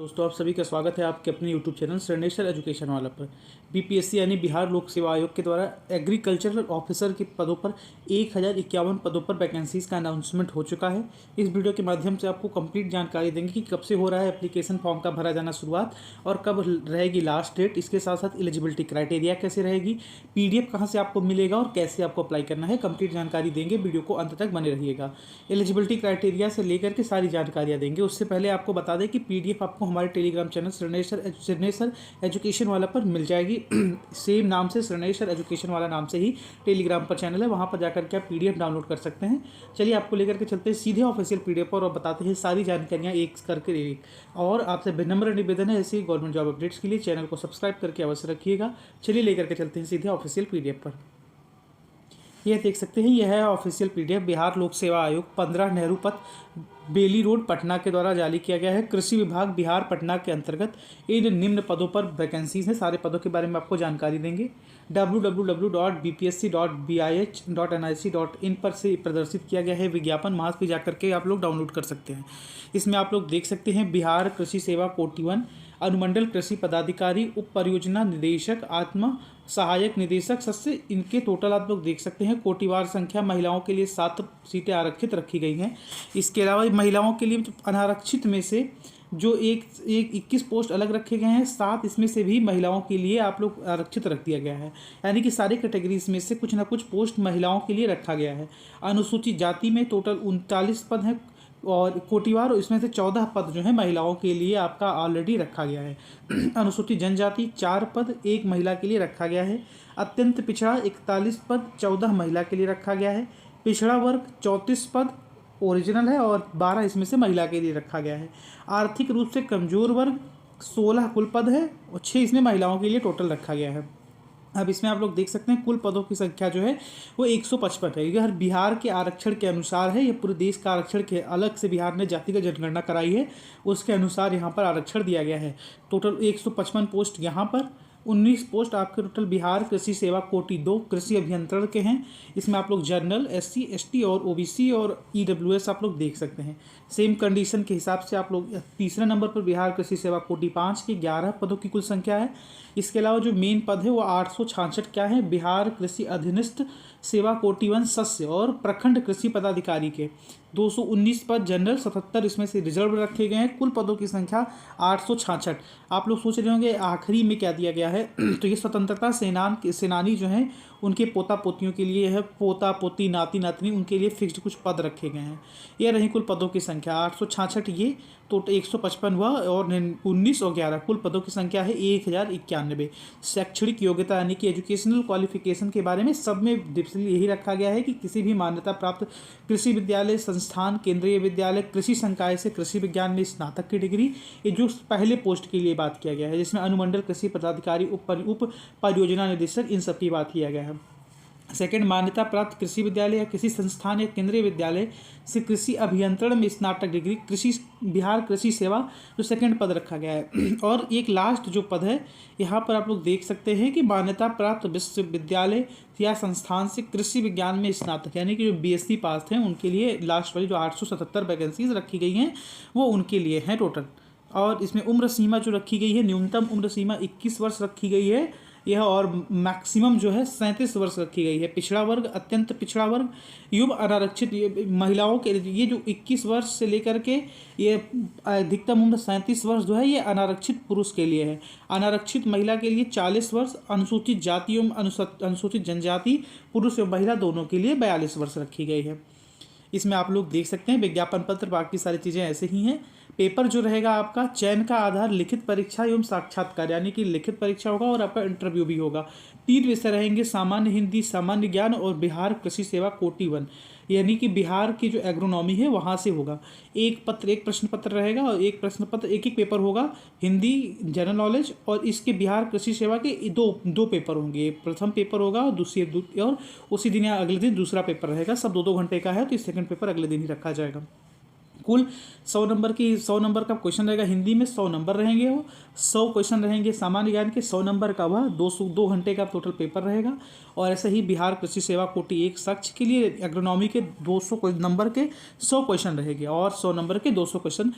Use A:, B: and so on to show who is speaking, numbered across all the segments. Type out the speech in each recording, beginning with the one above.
A: दोस्तों, आप सभी का स्वागत है आपके अपने यूट्यूब चैनल श्रेणेश्वर एजुकेशन वाला पर। बीपीएससी यानी बिहार लोक सेवा आयोग के द्वारा एग्रीकल्चरल ऑफिसर के पदों पर 1051 पदों पर वैकेंसीज़ का अनाउंसमेंट हो चुका है। इस वीडियो के माध्यम से आपको कंप्लीट जानकारी देंगे कि कब से हो रहा है एप्लीकेशन फॉर्म का भरा जाना शुरुआत और कब रहेगी लास्ट डेट। इसके साथ साथ एलिजिबिलिटी क्राइटेरिया कैसे रहेगी, PDF कहाँ से आपको मिलेगा और कैसे आपको अप्लाई करना है, कंप्लीट जानकारी देंगे। वीडियो को अंत तक बने रहिएगा। एलिजिबिलिटी क्राइटेरिया से लेकर के सारी जानकारियाँ देंगे। उससे पहले आपको बता दें कि PDF आपको हमारे टेलीग्राम चैनल श्रेणेश्वर एजुकेशन वाला पर मिल जाएगी। सेम नाम से श्रेणेश्वर एजुकेशन वाला नाम से ही टेलीग्राम पर चैनल है, वहाँ पर जाकर के आप PDF डाउनलोड कर सकते हैं। चलिए आपको लेकर के चलते हैं सीधे ऑफिशियल PDF पर और बताते हैं सारी जानकारियाँ एक करके एक। और आपसे विनम्र निवेदन है, ऐसी गवर्नमेंट जॉब अपडेट्स के लिए चैनल को सब्सक्राइब करके अवश्य रखिएगा। चलिए लेकर के चलते हैं सीधे ऑफिशियल PDF पर। यह देख सकते हैं, यह है ऑफिशियल PDF। बिहार लोक सेवा आयोग 15 नेहरू पथ, बेली रोड, पटना के द्वारा जारी किया गया है। कृषि विभाग बिहार पटना के अंतर्गत इन निम्न पदों पर वैकेंसीज हैं। सारे पदों के बारे में आपको जानकारी देंगे। www.bpsc.bih.nic.in पर से प्रदर्शित किया गया है विज्ञापन, वहाँ पे जाकर के आप लोग डाउनलोड कर सकते हैं। इसमें आप लोग देख सकते हैं बिहार कृषि सेवा कोटि 1, अनुमंडल कृषि पदाधिकारी, उप परियोजना निदेशक, आत्म सहायक निदेशक, सस्य। इनके टोटल आप लोग देख सकते हैं कोटिवार संख्या। महिलाओं के लिए 7 सीटें आरक्षित रखी गई हैं। इसके अलावा महिलाओं के लिए अनारक्षित में से जो एक 21 पोस्ट अलग रखे गए हैं, 7 इसमें से भी महिलाओं के लिए आप लोग आरक्षित रख दिया गया है। यानी कि सारी कैटेगरीज में से कुछ ना कुछ पोस्ट महिलाओं के लिए रखा गया है। अनुसूचित जाति में टोटल 39 पद हैं और कोटिवार, और इसमें से 14 पद जो है महिलाओं के लिए आपका ऑलरेडी रखा गया है। अनुसूचित जनजाति 4 पद, 1 महिला के लिए रखा गया है। अत्यंत पिछड़ा 41 पद, 14 महिला के लिए रखा गया है। पिछड़ा वर्ग 34 पद ओरिजिनल है और 12 इसमें से महिला के लिए रखा गया है। आर्थिक रूप से कमजोर वर्ग 16 कुल पद है और 6 इसमें महिलाओं के लिए टोटल रखा गया है। अब इसमें आप लोग देख सकते हैं कुल पदों की संख्या जो है वो 155 है। यह बिहार के आरक्षण के अनुसार है, यह पूरे देश का आरक्षण के अलग से बिहार ने जातिगत जनगणना कराई है, उसके अनुसार यहाँ पर आरक्षण दिया गया है। टोटल 155 पोस्ट यहाँ पर, 19 पोस्ट आपके टोटल बिहार कृषि सेवा कोटि 2 कृषि अभियंत्रण के हैं। इसमें आप लोग जनरल, SC ST और OBC और EWS आप लोग देख सकते हैं। सेम कंडीशन के हिसाब से आप लोग तीसरे नंबर पर बिहार कृषि सेवा कोटि 5 के 11 पदों की कुल संख्या है। इसके अलावा जो मेन पद है वो 866 क्या है, बिहार कृषि अधीनस्थ सेवा कोटि 1 सस्य और प्रखंड कृषि पदाधिकारी के 219 पद जनरल, 77 इसमें से रिजर्व रखे गए हैं। कुल पदों की संख्या 866। आप लोग सोच रहे होंगे आखिरी में क्या दिया गया है, तो ये स्वतंत्रता सेनानी जो हैं उनके पोता पोतियों के लिए है, पोता पोती नाती नातनी, उनके लिए फिक्स्ड कुछ पद रखे गए हैं। ये रही कुल पदों की संख्या 866, ये तो 155 हुआ और 19 और 11 कुल पदों की संख्या है 1091। शैक्षणिक योग्यता यानी कि एजुकेशनल क्वालिफिकेशन के बारे में सब में यही रखा गया है कि किसी भी मान्यता प्राप्त कृषि विद्यालय संस्थान, केंद्रीय विद्यालय, कृषि संकाय से कृषि विज्ञान में स्नातक की डिग्री। ये जो पहले पोस्ट के लिए बात किया गया है, जिसमें अनुमंडल कृषि पदाधिकारी, उप परियोजना निदेशक, इन सब की बात किया गया है। सेकंड, मान्यता प्राप्त कृषि विद्यालय या किसी संस्थान या केंद्रीय विद्यालय से कृषि अभियंत्रण में स्नातक डिग्री, कृषि बिहार कृषि सेवा, जो सेकंड पद रखा गया है। और एक लास्ट जो पद है यहाँ पर आप लोग देख सकते हैं कि मान्यता प्राप्त विश्वविद्यालय या संस्थान से कृषि विज्ञान में स्नातक, यानी कि जो BSc पास हैं उनके लिए लास्ट वाली जो 877 वैकेंसीज रखी गई हैं वो उनके लिए हैं टोटल। और इसमें उम्र सीमा जो रखी गई है, न्यूनतम उम्र सीमा 21 वर्ष रखी गई है यह, और मैक्सिमम जो है 37 वर्ष रखी गई है। पिछड़ा वर्ग, अत्यंत पिछड़ा वर्ग, युवा अनारक्षित महिलाओं के ये जो 21 वर्ष से लेकर के ये अधिकतम उम्र 37 वर्ष जो है ये अनारक्षित पुरुष के लिए है। अनारक्षित महिला के लिए 40 वर्ष, अनुसूचित जाति एवं अनुसूचित जनजाति पुरुष एवं महिला दोनों के लिए 42 वर्ष रखी गई है। इसमें आप लोग देख सकते हैं विज्ञापन पत्र, बाकी सारी चीज़ें ऐसे ही हैं। पेपर जो रहेगा आपका, चयन का आधार लिखित परीक्षा एवं साक्षात्कार, यानी कि लिखित परीक्षा होगा और आपका इंटरव्यू भी होगा। 3 विषय रहेंगे, सामान्य हिंदी, सामान्य ज्ञान और बिहार कृषि सेवा कोटि 1, यानी कि बिहार की जो एग्रोनॉमी है वहाँ से होगा। एक प्रश्न पत्र रहेगा और एक प्रश्न पत्र, एक पेपर होगा हिंदी जनरल नॉलेज, और इसके बिहार कृषि सेवा के दो पेपर होंगे। प्रथम पेपर होगा और उसी दिन या अगले दिन दूसरा पेपर रहेगा। सब 2-2 घंटे का है, तो सेकंड पेपर अगले दिन ही रखा जाएगा। कुल 100 नंबर का क्वेश्चन रहेगा। हिंदी में 100 नंबर रहेंगे, वो 100 क्वेश्चन रहेंगे। सामान्य ज्ञान के 100 नंबर का वह 2 घंटे का टोटल पेपर रहेगा। और ऐसे ही बिहार कृषि सेवा कोटि 1 शख्स के लिए एग्रोनॉमी के 200 नंबर के 100 क्वेश्चन रहेंगे और 100 नंबर के 100 क्वेश्चन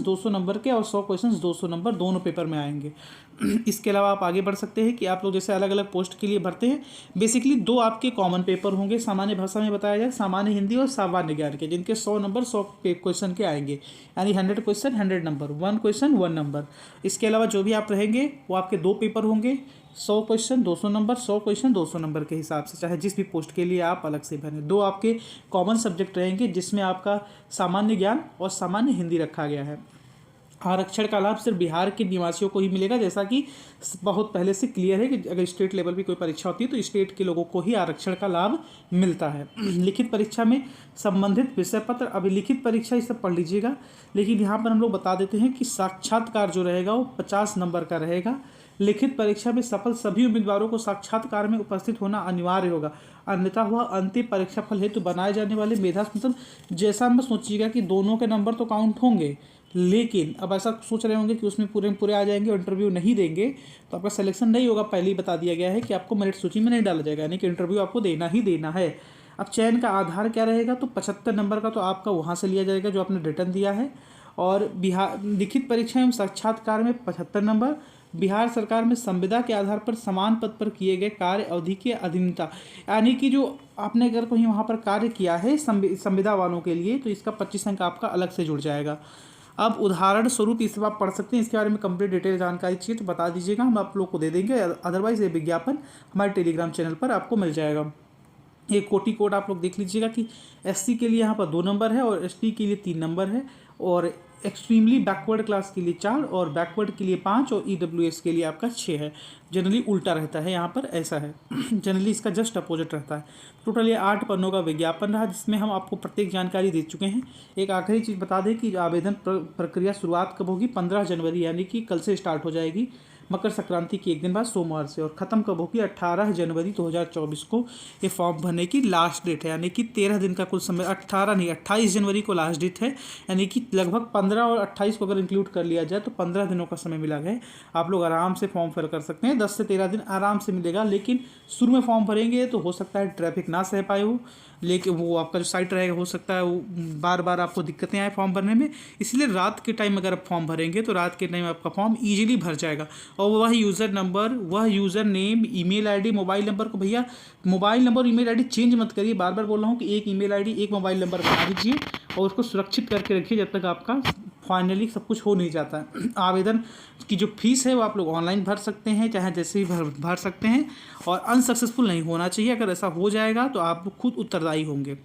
A: 200 नंबर के और 100 क्वेश्चन 200 नंबर दोनों पेपर में आएंगे। इसके अलावा आप आगे बढ़ सकते हैं कि आप लोग जैसे अलग अलग पोस्ट के लिए भरते हैं, बेसिकली 2 आपके कॉमन पेपर होंगे, सामान्य भाषा में बताया जाए सामान्य हिंदी और सामान्य ज्ञान के, जिनके 100 नंबर 100 क्वेश्चन के आएंगे, यानी 100 क्वेश्चन 100 नंबर, 1 क्वेश्चन 1 नंबर। इसके अलावा जो भी आप रहेंगे वो आपके 2 पेपर होंगे, 100 क्वेश्चन 200 नंबर, 100 क्वेश्चन 200 नंबर के हिसाब से, चाहे जिस भी पोस्ट के लिए आप अलग से भरें। 2 आपके कॉमन सब्जेक्ट रहेंगे जिसमें आपका सामान्य ज्ञान और सामान्य हिंदी रखा गया है। आरक्षण का लाभ सिर्फ बिहार के निवासियों को ही मिलेगा, जैसा कि बहुत पहले से क्लियर है कि अगर स्टेट लेवल पे कोई परीक्षा होती है तो स्टेट के लोगों को ही आरक्षण का लाभ मिलता है। लिखित परीक्षा में संबंधित विषय पत्र, अभी लिखित परीक्षा ये सब पढ़ लीजिएगा, लेकिन यहाँ पर हम लोग बता देते हैं कि साक्षात्कार जो रहेगा वो 50 नंबर का रहेगा। लिखित परीक्षा में सफल सभी उम्मीदवारों को साक्षात्कार में उपस्थित होना अनिवार्य होगा, अन्यथा वह अंतिम परीक्षा फल हेतु बनाए जाने वाले मेधा, मतलब जैसा मत सोचिएगा कि दोनों के नंबर तो काउंट होंगे, लेकिन अब ऐसा सोच रहे होंगे कि उसमें पूरे आ जाएंगे और इंटरव्यू नहीं देंगे तो आपका सिलेक्शन नहीं होगा। पहले ही बता दिया गया है कि आपको मेरिट सूची में नहीं डाला जाएगा, यानी कि इंटरव्यू आपको देना ही देना है। अब चयन का आधार क्या रहेगा, तो 75 नंबर का तो आपका वहाँ से लिया जाएगा जो आपने रिटर्न दिया है, और बिहार लिखित परीक्षा एवं साक्षात्कार में 75 नंबर। बिहार सरकार में संविदा के आधार पर समान पद पर किए गए कार्य अवधि की अधीनता, यानी कि जो आपने अगर कहीं वहाँ पर कार्य किया है संविदा वालों के लिए तो इसका 25 अंक आपका अलग से जुड़ जाएगा। अब उदाहरण स्वरूप इस आप पढ़ सकते हैं, इसके बारे में कंप्लीट डिटेल जानकारी चाहिए तो बता दीजिएगा, हम आप लोग को दे देंगे, अदरवाइज ये विज्ञापन हमारे टेलीग्राम चैनल पर आपको मिल जाएगा। ये कोटि कोड आप लोग देख लीजिएगा कि एससी के लिए यहाँ पर 2 नंबर है और एसटी के लिए 3 नंबर है, और एक्सट्रीमली बैकवर्ड क्लास के लिए 4 और बैकवर्ड के लिए 5 और ईडब्ल्यूएस के लिए आपका 6 है। जनरली उल्टा रहता है, यहाँ पर ऐसा है, जनरली इसका जस्ट अपोजिट रहता है। टोटल ये 8 पन्नों का विज्ञापन रहा जिसमें हम आपको प्रत्येक जानकारी दे चुके हैं। एक आखिरी चीज़ बता दें कि आवेदन प्रक्रिया शुरुआत कब होगी, 15 जनवरी, यानी कि कल से स्टार्ट हो जाएगी, मकर संक्रांति के एक दिन बाद सोमवार से, और ख़त्म कब होगी 18 जनवरी 2024 को ये फॉर्म भरने की लास्ट डेट है, यानी कि 13 दिन का कुल समय, 18 नहीं 28 जनवरी को लास्ट डेट है, यानी कि लगभग 15 और 28 को अगर इंक्लूड कर लिया जाए तो 15 दिनों का समय मिला है। आप लोग आराम से फॉर्म फिल कर सकते हैं, 10 से 13 दिन आराम से मिलेगा, लेकिन शुरू में फॉर्म भरेंगे तो हो सकता है ट्रैफिक ना सह पाए हो, लेकिन वो आपका जो साइट रहेगा हो सकता है वो बार बार आपको दिक्कतें आए फॉर्म भरने में, इसलिए रात के टाइम अगर आप फॉर्म भरेंगे तो रात के टाइम आपका फॉर्म ईजिली भर जाएगा। और वह यूज़र नंबर, वह user name, email ID, mobile number को, भैया मोबाइल नंबर और ईमेल आईडी चेंज मत करिए, बार बार बोल रहा हूँ कि एक ईमेल आईडी एक मोबाइल नंबर बना दीजिए और उसको सुरक्षित करके रखिए जब तक आपका फाइनली सब कुछ हो नहीं जाता है। आवेदन की जो फीस है वो आप लोग ऑनलाइन भर सकते हैं, चाहे जैसे ही भर सकते हैं, और अनसक्सेसफुल नहीं होना चाहिए, अगर ऐसा हो जाएगा तो आप खुद उत्तरदायी होंगे।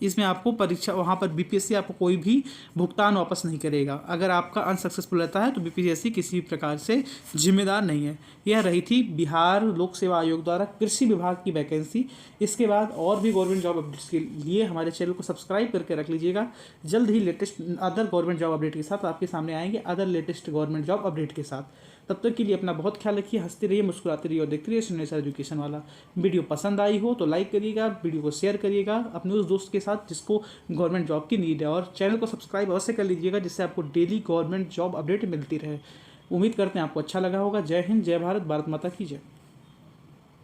A: इसमें आपको परीक्षा वहाँ पर बीपीएससी आपको कोई भी भुगतान वापस नहीं करेगा, अगर आपका अनसक्सेसफुल रहता है तो बीपीएससी किसी भी प्रकार से जिम्मेदार नहीं है। यह रही थी बिहार लोक सेवा आयोग द्वारा कृषि विभाग की वैकेंसी। इसके बाद और भी गवर्नमेंट जॉब अपडेट्स के लिए हमारे चैनल को सब्सक्राइब करके रख लीजिएगा, जल्द ही latest other government job update के साथ आपके सामने आएंगे, other latest government job update के साथ। तब तक के लिए अपना बहुत ख्याल रखिए, हंसते रहिए, मुस्कुराते रहिए और देखते रहिए श्रीनिवास एजुकेशन वाला। वीडियो पसंद आई हो तो लाइक करिएगा, वीडियो को शेयर करिएगा अपने उस दोस्त के साथ जिसको गवर्नमेंट जॉब की नीड है, और चैनल को सब्सक्राइब अवश्य कर लीजिएगा जिससे आपको डेली गवर्नमेंट जॉब अपडेट मिलती रहे। उम्मीद करते हैं आपको अच्छा लगा होगा। जय हिंद, जय भारत, भारत माता की जय।